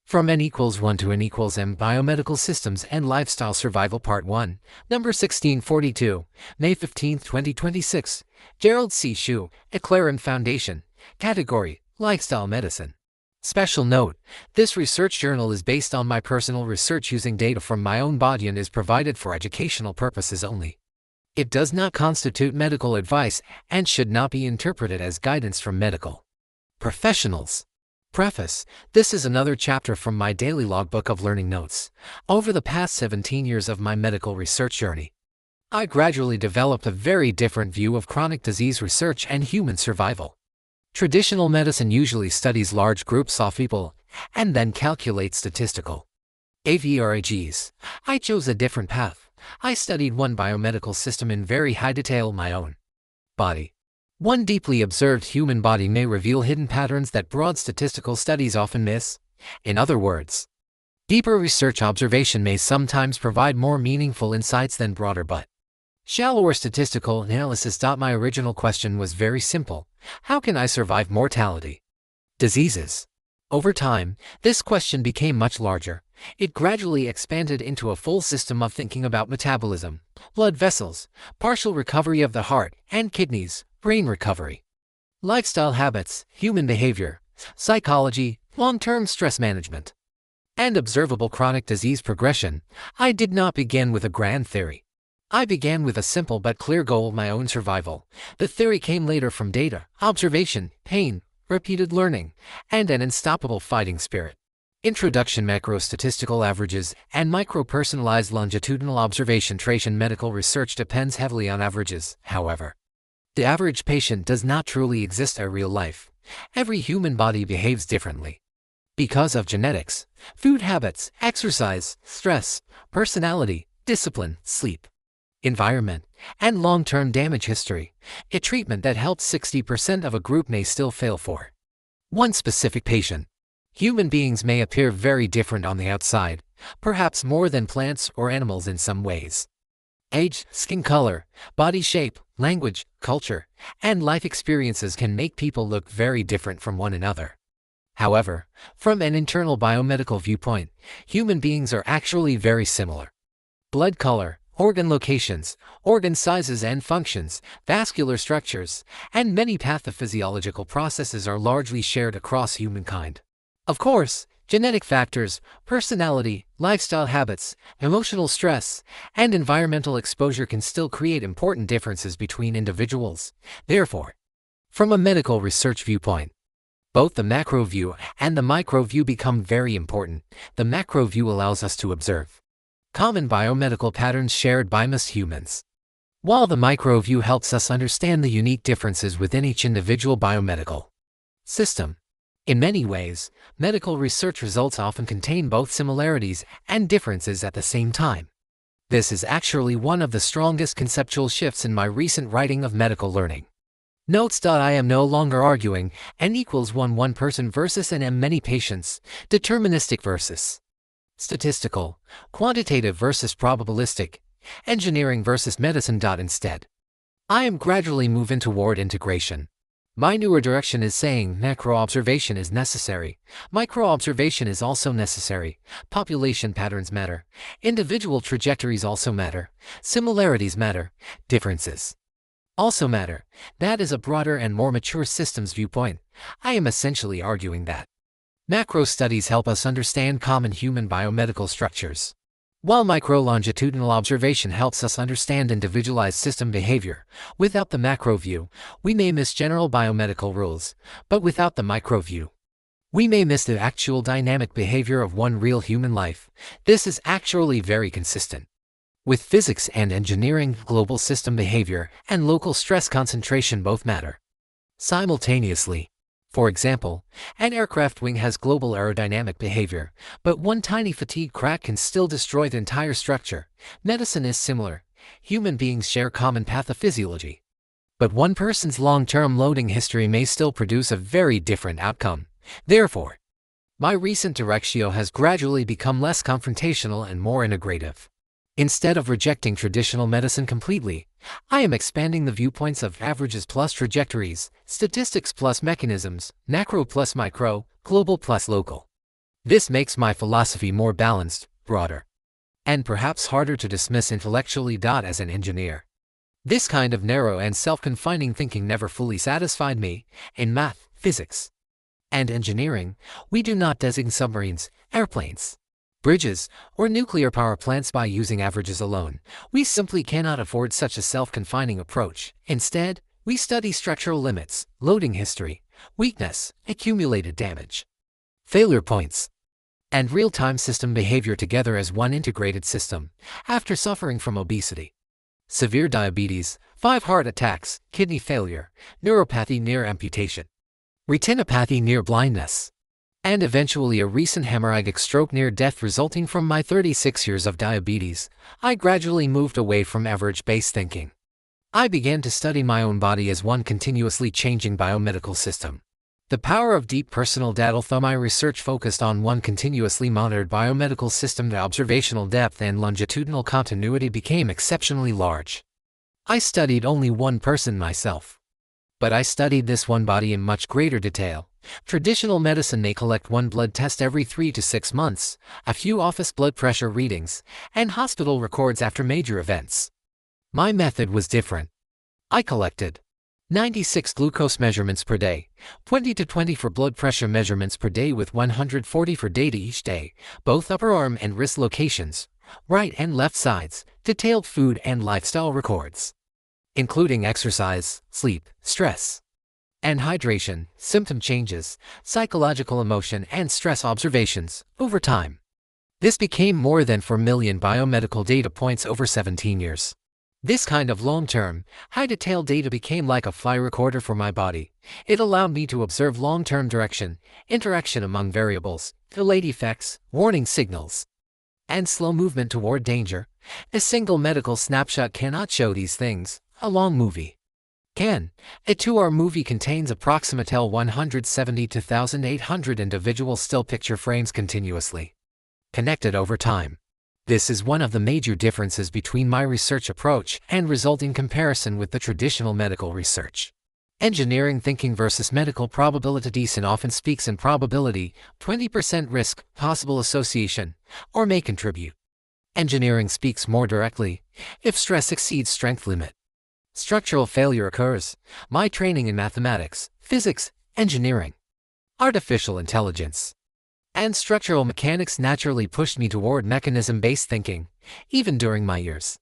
From N=1 to N=M Biomedical Systems and Lifestyle Survival Part 1, number 1642, May 15, 2026, Gerald C. EclaireMD Foundation, category, Lifestyle Medicine. Special note, this research journal is based on my personal research using data from my own body and is provided for educational purposes only. It does not constitute medical advice and should not be interpreted as guidance from medical professionals. Preface. This is another chapter from my daily logbook of learning notes. Over the past 17 years of my medical research journey, I gradually developed a very different view of chronic disease research and human survival. Traditional medicine usually studies large groups of people and then calculates statistical averages. I chose a different path. I studied one biomedical system in very high detail, my own body. One deeply observed human body may reveal hidden patterns that broad statistical studies often miss. In other words, deeper research observation may sometimes provide more meaningful insights than broader but shallower statistical analysis. My original question was very simple: how can I survive mortality diseases? Over time, this question became much larger. It gradually expanded into a full system of thinking about metabolism, blood vessels, partial recovery of the heart and kidneys, brain recovery, lifestyle habits, human behavior, psychology, long-term stress management, and observable chronic disease progression. I did not begin with a grand theory. I began with a simple but clear goal: my own survival. The theory came later from data, observation, pain, repeated learning, and an unstoppable fighting spirit. Introduction: macro-statistical averages and micro-personalized longitudinal observation. Medical research depends heavily on averages, however. The average patient does not truly exist in real life. Every human body behaves differently because of genetics, food habits, exercise, stress, personality, discipline, sleep, environment, and long-term damage history. A treatment that helps 60% of a group may still fail for one specific patient. Human beings may appear very different on the outside, perhaps more than plants or animals in some ways. Age, skin color, body shape, language, culture, and life experiences can make people look very different from one another. However, from an internal biomedical viewpoint, human beings are actually very similar. Blood color, organ locations, organ sizes and functions, vascular structures, and many pathophysiological processes are largely shared across humankind. Of course, genetic factors, personality, lifestyle habits, emotional stress, and environmental exposure can still create important differences between individuals. Therefore, from a medical research viewpoint, both the macro view and the micro view become very important. The macro view allows us to observe common biomedical patterns shared by most humans, while the micro view helps us understand the unique differences within each individual biomedical system. In many ways, medical research results often contain both similarities and differences at the same time. This is actually one of the strongest conceptual shifts in my recent writing of medical learning. Notes. I am no longer arguing N=1 one person versus N m many patients, deterministic versus statistical, quantitative versus probabilistic, engineering versus medicine. Instead, I am gradually moving toward integration. My newer direction is saying macro-observation is necessary, micro-observation is also necessary, population patterns matter, individual trajectories also matter, similarities matter, differences also matter. That is a broader and more mature systems viewpoint. I am essentially arguing that macro studies help us understand common human biomedical structures, while micro-longitudinal observation helps us understand individualized system behavior. Without the macro view, we may miss general biomedical rules, but without the micro view, we may miss the actual dynamic behavior of one real human life. This is actually very consistent with physics and engineering. Global system behavior and local stress concentration both matter simultaneously. For example, an aircraft wing has global aerodynamic behavior, but one tiny fatigue crack can still destroy the entire structure. Medicine is similar. Human beings share common pathophysiology, but one person's long-term loading history may still produce a very different outcome. Therefore, my recent direction has gradually become less confrontational and more integrative. Instead of rejecting traditional medicine completely, I am expanding the viewpoints of averages plus trajectories, statistics plus mechanisms, macro plus micro, global plus local. This makes my philosophy more balanced, broader, and perhaps harder to dismiss intellectually. As an engineer, this kind of narrow and self-confining thinking never fully satisfied me. In math, physics, and engineering, we do not design submarines, airplanes, bridges, or nuclear power plants by using averages alone. We simply cannot afford such a self-confining approach. Instead, we study structural limits, loading history, weakness, accumulated damage, failure points, and real-time system behavior together as one integrated system. After suffering from obesity, severe diabetes, 5 heart attacks, kidney failure, neuropathy near amputation, retinopathy near blindness, and eventually a recent hemorrhagic stroke near death resulting from my 36 years of diabetes, I gradually moved away from average-based thinking. I began to study my own body as one continuously changing biomedical system. The power of deep personal data. Though my research focused on one continuously monitored biomedical system, the observational depth and longitudinal continuity became exceptionally large. I studied only one person, myself. But I studied this one body in much greater detail. Traditional medicine may collect one blood test every 3 to 6 months, a few office blood pressure readings, and hospital records after major events. My method was different. I collected 96 glucose measurements per day, 20 to 24 blood pressure measurements per day with 140 for data each day, both upper arm and wrist locations, right and left sides, detailed food and lifestyle records, including exercise, sleep, stress, and hydration, symptom changes, psychological emotion and stress observations, over time. This became more than 4 million biomedical data points over 17 years. This kind of long-term, high-detail data became like a fly recorder for my body. It allowed me to observe long-term direction, interaction among variables, delayed effects, warning signals, and slow movement toward danger. A single medical snapshot cannot show these things. A long movie can. A 2-hour movie contains approximately 170 to 1,800 individual still picture frames continuously connected over time. This is one of the major differences between my research approach and resulting comparison with the traditional medical research. Engineering thinking versus medical probability. Decent often speaks in probability, 20% risk, possible association, or may contribute. Engineering speaks more directly, if stress exceeds strength limit, structural failure occurs. My training in mathematics, physics, engineering, artificial intelligence, and structural mechanics naturally pushed me toward mechanism-based thinking, even during my years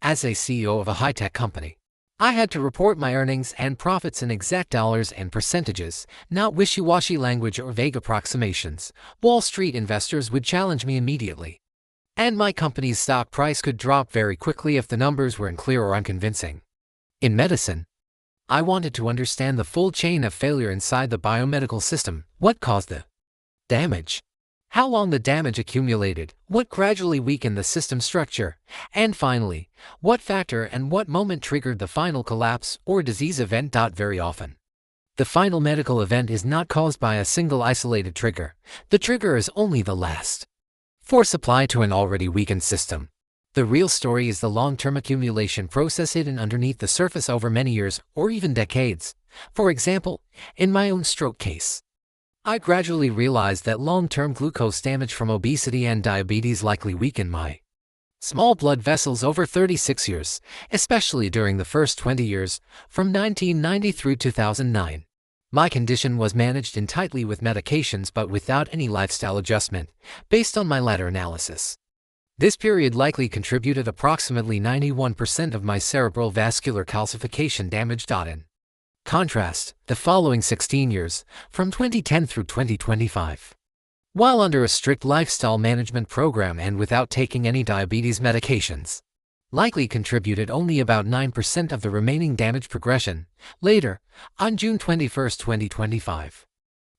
as a CEO of a high-tech company. I had to report my earnings and profits in exact dollars and percentages, not wishy-washy language or vague approximations. Wall Street investors would challenge me immediately, and my company's stock price could drop very quickly if the numbers were unclear or unconvincing. In medicine, I wanted to understand the full chain of failure inside the biomedical system. What caused the damage? How long the damage accumulated? What gradually weakened the system structure? And finally, what factor and what moment triggered the final collapse or disease event? Very often, the final medical event is not caused by a single isolated trigger. The trigger is only the last force applied to an already weakened system. The real story is the long-term accumulation process hidden underneath the surface over many years or even decades. For example, in my own stroke case, I gradually realized that long-term glucose damage from obesity and diabetes likely weakened my small blood vessels over 36 years, especially during the first 20 years, from 1990 through 2009. My condition was managed tightly with medications but without any lifestyle adjustment, based on my latter analysis. This period likely contributed approximately 91% of my cerebral vascular calcification damage. In contrast, the following 16 years, from 2010 through 2025, while under a strict lifestyle management program and without taking any diabetes medications, likely contributed only about 9% of the remaining damage progression. Later, on June 21, 2025,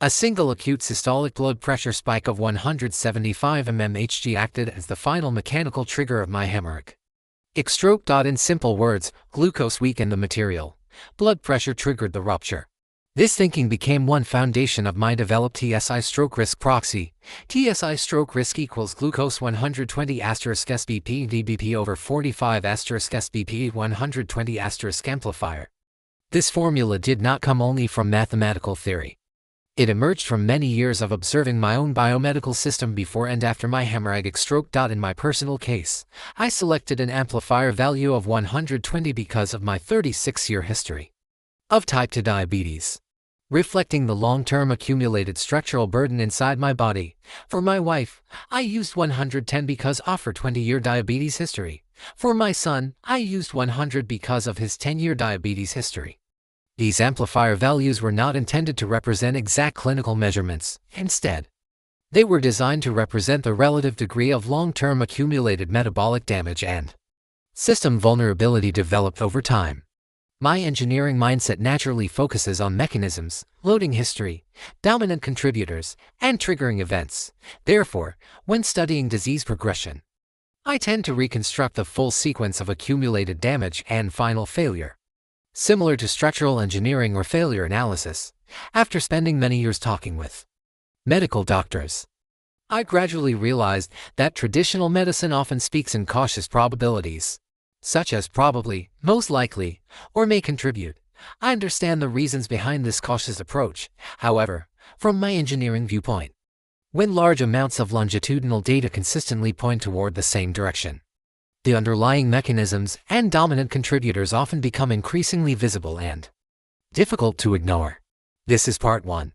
a single acute systolic blood pressure spike of 175 mmHg acted as the final mechanical trigger of my hemorrhagic stroke. In simple words, glucose weakened the material. Blood pressure triggered the rupture. This thinking became one foundation of my developed TSI stroke risk proxy. TSI stroke risk equals glucose 120 *SBP dBP over 45 *SBP 120 * amplifier. This formula did not come only from mathematical theory. It emerged from many years of observing my own biomedical system before and after my hemorrhagic stroke. In my personal case, I selected an amplifier value of 120 because of my 36-year history of type 2 diabetes, reflecting the long-term accumulated structural burden inside my body. For my wife, I used 110 because of her 20-year diabetes history. For my son, I used 100 because of his 10-year diabetes history. These amplifier values were not intended to represent exact clinical measurements. Instead, they were designed to represent the relative degree of long-term accumulated metabolic damage and system vulnerability developed over time. My engineering mindset naturally focuses on mechanisms, loading history, dominant contributors, and triggering events. Therefore, when studying disease progression, I tend to reconstruct the full sequence of accumulated damage and final failure. Similar to structural engineering or failure analysis, after spending many years talking with medical doctors, I gradually realized that traditional medicine often speaks in cautious probabilities, such as probably, most likely, or may contribute. I understand the reasons behind this cautious approach, however, from my engineering viewpoint. When large amounts of longitudinal data consistently point toward the same direction, the underlying mechanisms and dominant contributors often become increasingly visible and difficult to ignore. This is part 1.